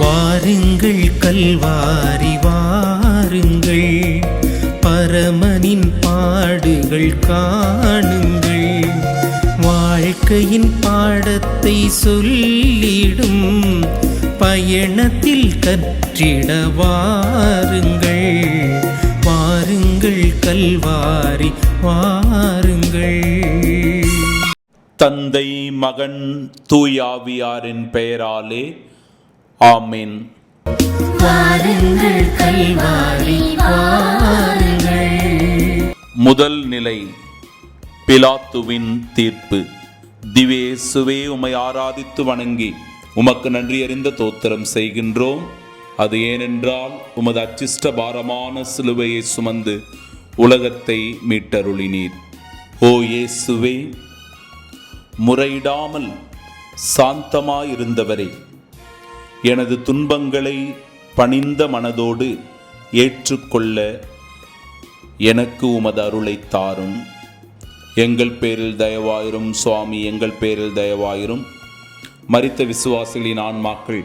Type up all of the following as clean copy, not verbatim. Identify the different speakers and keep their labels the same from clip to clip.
Speaker 1: வாருங்கள் கல்வாரி வாருங்கள், பரமனின் பாடுகள் காணுங்கள். வாழ்க்கையின் பாடத்தை சொல்லிடும் பயணத்தில் கற்றிட வாருங்கள். வாருங்கள் கல்வாரி வாருங்கள்.
Speaker 2: தந்தை, மகன், தூயாவியாரின் பெயராலே ஆமென்.
Speaker 1: வாருங்கள் கல்வாரி வாருங்கள்.
Speaker 2: முதல் நிலை, பிலாத்துவின் தீர்ப்பு. திவ்ய இயேசுவே, உம்மை ஆராதித்து வணங்கி உமக்கு நன்றி அறிந்த தோத்திரம் செய்கின்றோம். அது ஏனென்றால் உமது அச்சிஷ்ட பாரமான சிலுவையை சுமந்து உலகத்தை மீட்டருளினீர். ஓ இயேசுவே, முறையிடாமல் சாந்தமாயிருந்தவரே, எனது துன்பங்களை பணிந்த மனதோடு ஏற்றுக்கொள்ள எனக்கு உமது அருளை தாரும். எங்கள் பேரில் தயவாயிரும் சுவாமி, எங்கள் பேரில் தயவாயிரும். மரித்த விசுவாசிகளின் ஆன்மாக்கள்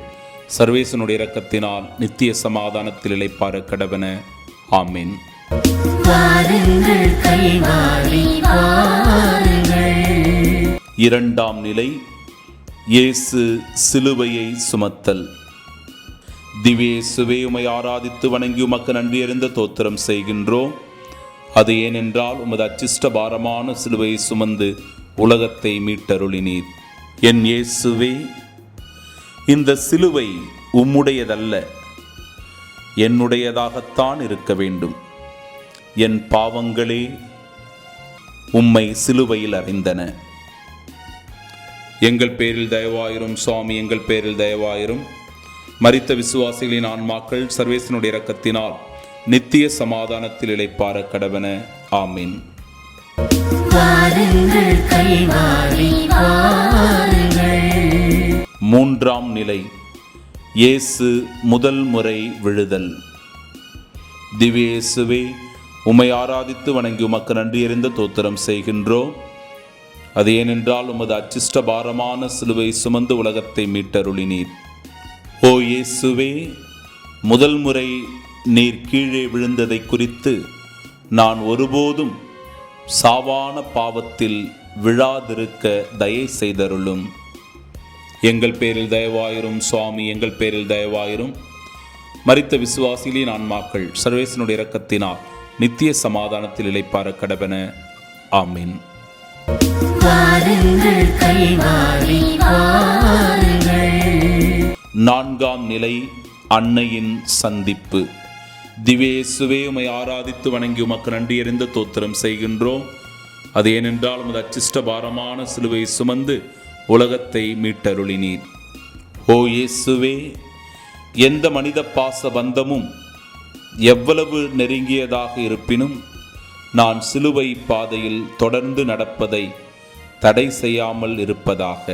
Speaker 2: சர்வேசனுடைய இரக்கத்தினால் நித்திய சமாதானத்தில் இளைப்பாற கடவன. ஆமென். இரண்டாம் நிலை, இயேசு சிலுவையை சுமத்தல். திவ்ய இயேசுவே, உம்மை ஆராதித்து வணங்கி உமக்கு நன்றி அறிந்த தோத்திரம் செய்கின்றோம். அது ஏனென்றால் உமது அச்சிஷ்ட பாரமான சிலுவையை சுமந்து உலகத்தை மீட்டருளினீர். என் இயேசுவே, இந்த சிலுவை உம்முடையதல்ல, என்னுடையதாகத்தான் இருக்க வேண்டும். என் பாவங்களே உம்மை சிலுவையில் அறைந்தன. எங்கள் பேரில் தயவாயிரும் சுவாமி, எங்கள் பேரில் தயவாயிரும். மரித்த விசுவாசிகளின் ஆன்மாக்கள் சர்வேசனுடைய இரக்கத்தினால் நித்திய சமாதானத்தில் இளைப்பாற கடவன. ஆமீன். மூன்றாம் நிலை, இயேசு முதல் முறை விழுதல். திவ்ய இயேசுவே, உம்மை ஆராதித்து வணங்கி உமக்கு நன்றி அறிந்த தோத்திரம் செய்கின்றோம். அது ஏனென்றால் உமது அச்சிஷ்ட பாரமான சிலுவை சுமந்து உலகத்தை மீட்டருளினீர். ஓ இயேசுவே, முதல் முறை நீர் கீழே விழுந்ததை குறித்து நான் ஒருபோதும் சாவான பாவத்தில் விழாதிருக்க தயை செய்தருளும். எங்கள் பேரில் தயவாயிரும் சுவாமி, எங்கள் பேரில் தயவாயிரும். மரித்த விசுவாசிகளின் ஆன்மாக்கள் சர்வேசனுடைய இரக்கத்தினால் நித்திய சமாதானத்தில் இளைப்பாற கடவன. ஆமீன். நான்காம் நிலை, அன்னையின் சந்திப்பு. திவ்ய இயேசுவே, உம்மை ஆராதித்து வணங்கி உமக்கு நன்றி அறிந்த தோத்திரம் செய்கின்றோம். அது ஏனென்றால் உமது அச்சிஷ்ட பாரமான சிலுவை சுமந்து உலகத்தை மீட்டருளினீர். ஓ இயேசுவே, எந்த மனித பாச பந்தமும் எவ்வளவு நெருங்கியதாக இருப்பினும் நான் சிலுவை பாதையில் தொடர்ந்து நடப்பதை தடை செய்யாமல் இருப்பதாக.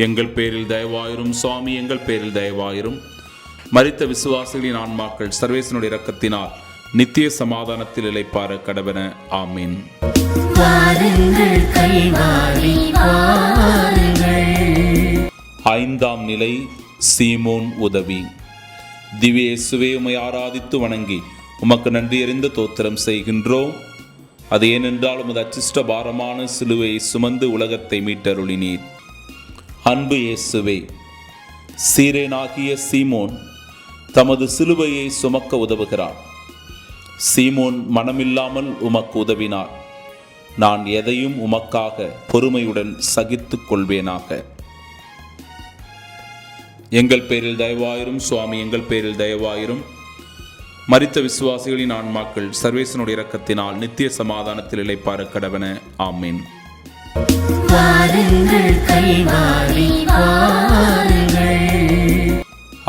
Speaker 2: எங்கள் பேரில் தயவாயிரும் சுவாமி, எங்கள் பேரில் தயவாயிரும். மரித்த விசுவாசிகளின் ஆன்மாக்கள் சர்வேசனுடைய இரக்கத்தினால் நித்திய சமாதானத்தில் இளைப்பாற கடவன. ஆமீன். ஐந்தாம் நிலை, சீமோன் உதவி. திவ்ய இயேசுவே, உம்மை ஆராதித்து வணங்கி உமக்கு நன்றி அறிந்த தோத்திரம் செய்கின்றோம். அது ஏனென்றால் உமது அச்சிஷ்ட பாரமான சிலுவையை சுமந்து உலகத்தை மீட்டருளினீர். அன்பு இயேசுவே, சீரேனாகிய சீமோன் தமது சிலுவையை சுமக்க உதவுகிறார். சீமோன் மனமில்லாமல் உமக்கு உதவினார். நான் எதையும் உமக்காக பொறுமையுடன் சகித்துக் கொள்வேனாக. எங்கள் பேரில் தயவாயிரும் சுவாமி, எங்கள் பேரில் தயவாயிரும். மரித்த விசுவாசிகளின் ஆன்மாக்கள் சர்வேசனுடைய இரக்கத்தினால் நித்திய சமாதானத்தில் இளைப்பாற கடவன. ஆமீன்.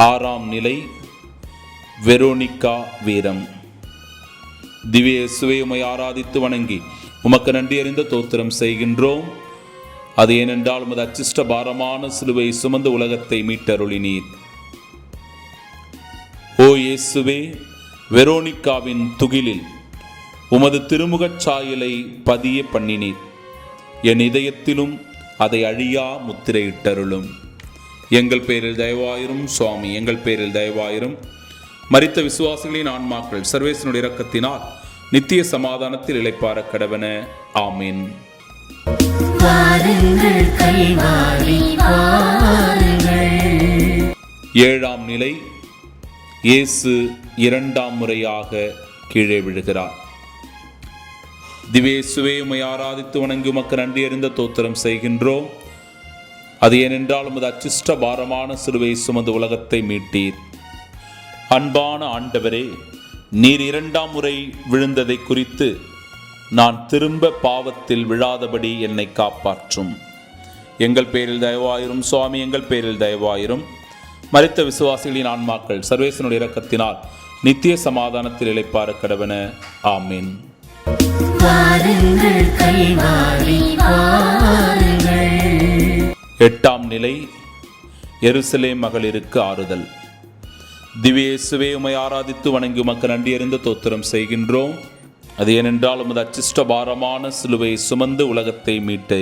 Speaker 2: ஆறாம் நிலை, வெரோனிகா வீரம். திவ்ய இயேசுவே, உம்மை ஆராதித்து வணங்கி உமக்கு நன்றி அறிந்த தோத்திரம் செய்கின்றோம். அது ஏனென்றால் உமது அச்சிஷ்ட பாரமான சிலுவை சுமந்து உலகத்தை மீட்டருளினீர். ஓ இயேசுவே, வெரோனிகாவின் துகிலில் உமது திருமுகச் சாயலை பதிய பண்ணினீர். என் இதயத்திலும் அதை அழியா முத்திரையிட்டருளும். எங்கள் பேரில் தயவாயிரும். சுவாமி எங்கள் பேரில் தயவாயிரும். மரித்த விசுவாசிகளின் ஆன்மாக்கள் சர்வேசனுடைய இரக்கத்தினால் நித்திய சமாதானத்தில் இளைப்பார கடவன. ஆமீன். ஏழாம் நிலை. இயேசு இரண்டாம் முறையாக கீழே விழுகிறார். திவ்யேசுவே உம்மை ஆராதித்து வணங்கி உமக்கு நன்றி அறிந்த தோத்திரம் செய்கின்றோம். அது ஏனென்றால் உமது அச்சிஷ்ட பாரமான சிலுவை சுமந்து உலகத்தை மீட்டீர். அன்பான ஆண்டவரே, நீர் இரண்டாம் முறை விழுந்ததை குறித்து நான் திரும்ப பாவத்தில் விழாதபடி என்னை காப்பாற்றும். எங்கள் பேரில் தயவாயிரும். சுவாமி எங்கள் பேரில் தயவாயிரும். மரித்த விசுவாசிகளின் ஆன்மாக்கள் சர்வேசனுடைய இரக்கத்தினால் நித்திய சமாதானத்தில் இளைப்பார கடவன. ஆமீன். எட்டாம் நிலை. எருசலேம் மகளிருக்கு ஆறுதல். திவ்யேசுவே உம்மை ஆராதித்து வணங்கி உமக்கு நன்றி அறிந்த தோத்திரம் செய்கின்றோம். அது ஏனென்றால் உமது அச்சிஷ்ட பாரமான சிலுவை சுமந்து உலகத்தை மீட்டு.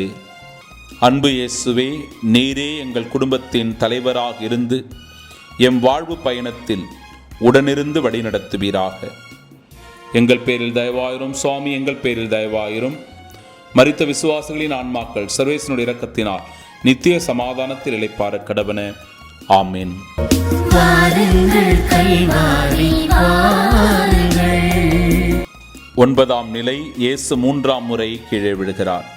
Speaker 2: அன்பு இயேசுவே, நீரே எங்கள் குடும்பத்தின் தலைவராக இருந்து எம் வாழ்வு பயணத்தில் உடனிருந்து வழிநடத்துவீராக. எங்கள் பேரில் தயவாயிரும். சுவாமி எங்கள் பேரில் தயவாயிரும். மரித்த விசுவாசிகளின் ஆன்மாக்கள் சர்வேசனுடைய இரக்கத்தினால் நித்திய சமாதானத்தில் இளைப்பார கடவன. ஆமீன். ஒன்பதாம் நிலை. இயேசு மூன்றாம் முறை கீழே விழுகிறார்.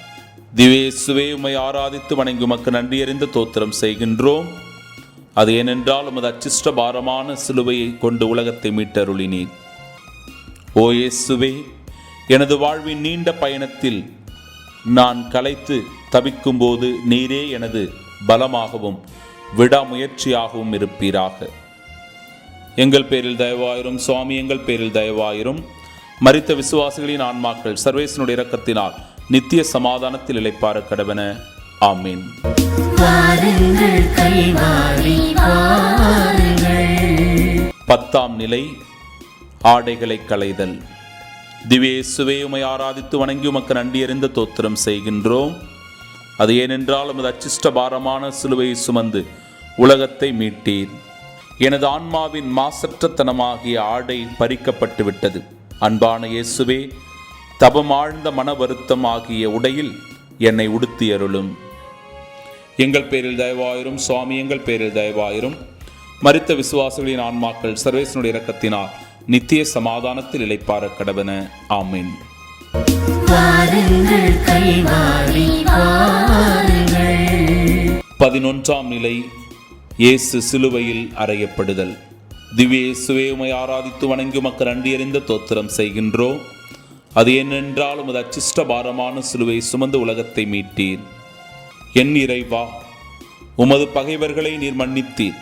Speaker 2: திவ்யேசுவே உம்மை ஆராதித்து வணங்கி உமக்கு நன்றி அறிந்த தோத்திரம் செய்கின்றோம். அது ஏனென்றால் உமது அச்சிஷ்ட பாரமான சிலுவையை கொண்டு உலகத்தை மீட்டருளினீர். ஓ இயேசுவே, எனது வாழ்வின் நீண்ட பயணத்தில் நான் களைத்து தவிக்கும் போது நீரே எனது பலமாகவும் விடாமுயற்சியாகவும் இருப்பீராக. எங்கள் பேரில் தயவாயிரும். சுவாமி எங்கள் பேரில் தயவாயிரும். மரித்த விசுவாசிகளின் ஆன்மாக்கள் சர்வேசனுடைய இரக்கத்தினால் நித்திய சமாதானத்தில் இளைப்பார கடவன. ஆமீன். பத்தாம் நிலை. ஆடைகளை களைதல். திவ்யேசுவே உம்மை ஆராதித்து வணங்கி உமக்கு நன்றி அறிந்த தோத்திரம் செய்கின்றோம். அது ஏனென்றால் உமது அச்சிஷ்ட பாரமான சிலுவையை சுமந்து உலகத்தை மீட்டீர். எனது ஆன்மாவின் மாசற்றத்தனமாகிய ஆடை பறிக்கப்பட்டு விட்டது. அன்பான இயேசுவே, தபமாழ்ந்த மன வருத்தம் ஆகிய உடையில் என்னை உடுத்தியருளும். எங்கள் பேரில் தயவாயிரும். சுவாமி எங்கள் பேரில் தயவாயிரும். மரித்த விசுவாசிகளின் ஆன்மாக்கள் சர்வேசனுடைய இரக்கத்தினால் நித்திய சமாதானத்தில் இளைப்பார கடவன. ஆமீன். 11ஆம் நிலை. இயேசு சிலுவையில் அறையப்படுதல். திவ்யேசுவே உம்மை ஆராதித்து வணங்கி உமக்கு நன்றி அறிந்த தோத்திரம் செய்கின்றோம். அது ஏனென்றால் உமது அச்சிஷ்ட பாரமான சிலுவை சுமந்து உலகத்தை மீட்டீர். என் இறைவா, உமது பகைவர்களை நீர் மன்னித்தீர்.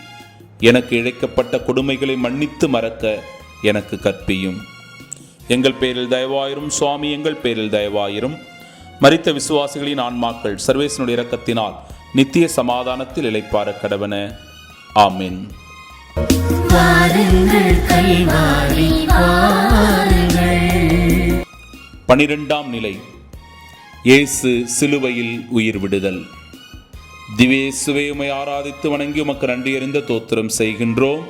Speaker 2: எனக்கு இழைக்கப்பட்ட கொடுமைகளை மன்னித்து மறக்க எனக்கு கற்பியும். எங்கள் பேரில் தயவாயிரும். சுவாமி எங்கள் பேரில் தயவாயிரும். மரித்த விசுவாசிகளின் ஆன்மாக்கள் சர்வேசனுடைய இரக்கத்தினால் நித்திய சமாதானத்தில் இளைப்பார கடவன. ஆமீன். 12ஆம் நிலை. இயேசு சிலுவையில் உயிர் விடுதல். திவ்யேசுவே உம்மை ஆராதித்து வணங்கி உமக்கு நன்றி அறிந்த தோத்திரம் செய்கின்றோம்.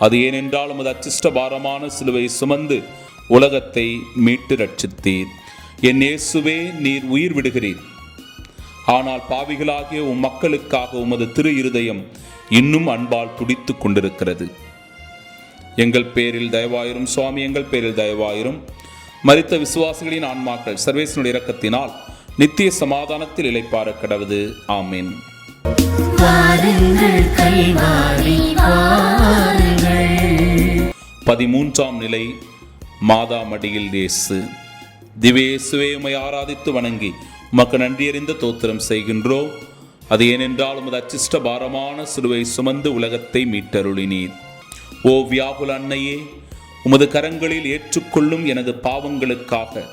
Speaker 2: அது ஏனென்றால் உமது அச்சிஷ்ட பாரமான சிலுவை சுமந்து உலகத்தை மீட்டு ரட்சித்தீர். என் இயேசுவே, நீர் உயிர் விடுகிறீர். ஆனால் பாவிகளாகிய உம் மக்களுக்காக உமது திரு இருதயம் இன்னும் அன்பால் துடித்துக் கொண்டிருக்கிறது. எங்கள் பேரில் தயவாயிரும். சுவாமி எங்கள் பேரில் தயவாயிரும். மரித்த விசுவாசிகளின் ஆன்மாக்கள் சர்வேசனுடைய இரக்கத்தினால் நித்திய சமாதானத்தில் இளைப்பார கடவது. ஆமீன். 13ஆம் நிலை. மாதா மடியில் இயேசு. திவ்யேசுவே உம்மை ஆராதித்து வணங்கி உமக்கு நன்றி அறிந்த தோத்திரம் செய்கின்றோம். அது ஏனென்றால் உமது அச்சிஷ்ட பாரமான சிலுவை சுமந்து உலகத்தை மீட்டருளினீர். ஓ வியாகுல அன்னையே, உமது கரங்களில் ஏற்றுக்கொள்ளும் எனது பாவங்களுக்காக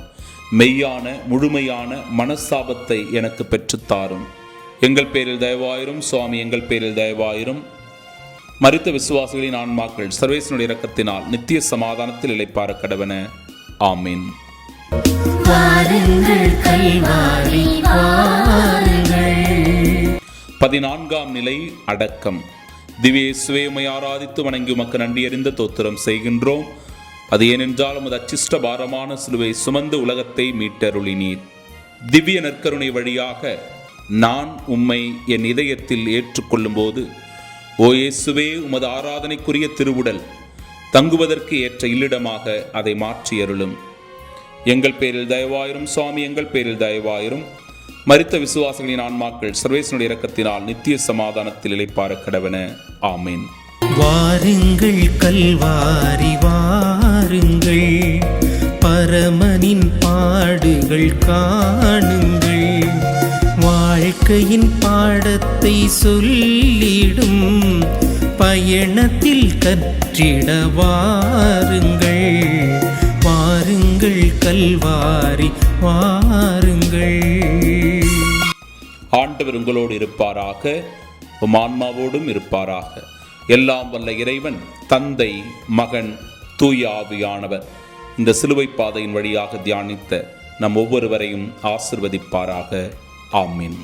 Speaker 2: மெய்யான முழுமையான மனசாபத்தை எனக்கு பெற்றுத்தாரும். எங்கள் பேரில் தயவாயிரும். சுவாமி எங்கள் பேரில் தயவாயிரும். மரித்த விசுவாசிகளின் ஆன்மாக்கள் சர்வேசனுடைய இரக்கத்தினால் நித்திய சமாதானத்தில் இளைப்பார கடவன. ஆமீன். 14ஆம் நிலை அடக்கம். திவ்ய இயேசுவே உம்மை ஆராதித்து வணங்கி உமக்கு நன்றியறிந்த தோத்திரம் செய்கின்றோம். அது ஏனென்றால் உமது அச்சிஷ்ட பாரமான சிலுவை சுமந்து உலகத்தை மீட்டருளினீர். திவ்ய நற்கருணை வழியாக நான் உம்மை என் இதயத்தில் ஏற்றுக்கொள்ளும் போது, ஓ இயேசுவே, உமது ஆராதனைக்குரிய திருவுடல் தங்குவதற்கு ஏற்ற இல்லிடமாக அதை மாற்றி அருளும். எங்கள் பேரில் தயவாயிரும் சுவாமி, எங்கள் பேரில் தயவாயிரும். மரித்த விசுவாசிகளின் ஆன்மாக்கள் சர்வேசனுடைய இரக்கத்தினால் நித்திய சமாதானத்தில் இளைப்பாற கடவன. ஆமீன்.
Speaker 1: வாருங்கள் கல்வாரி வாருங்கள், பரமனின் பாடுகள் காணுங்கள். வாழ்க்கையின் பாடத்தை சொல்லிடும் பயணத்தில் கற்றிட வாருங்கள். வாருங்கள் கல்வாரி வாருங்கள்.
Speaker 2: ஆண்டவர் உங்களோடு இருப்பாராக, உம் ஆன்மாவோடும் இருப்பாராக. எல்லாம் வல்ல இறைவன் தந்தை, மகன், தூய ஆவியானவர் இந்த சிலுவை பாதையின் வழியாக தியானித்த நம் ஒவ்வொருவரையும் ஆசிர்வதிப்பாராக. ஆமீன்.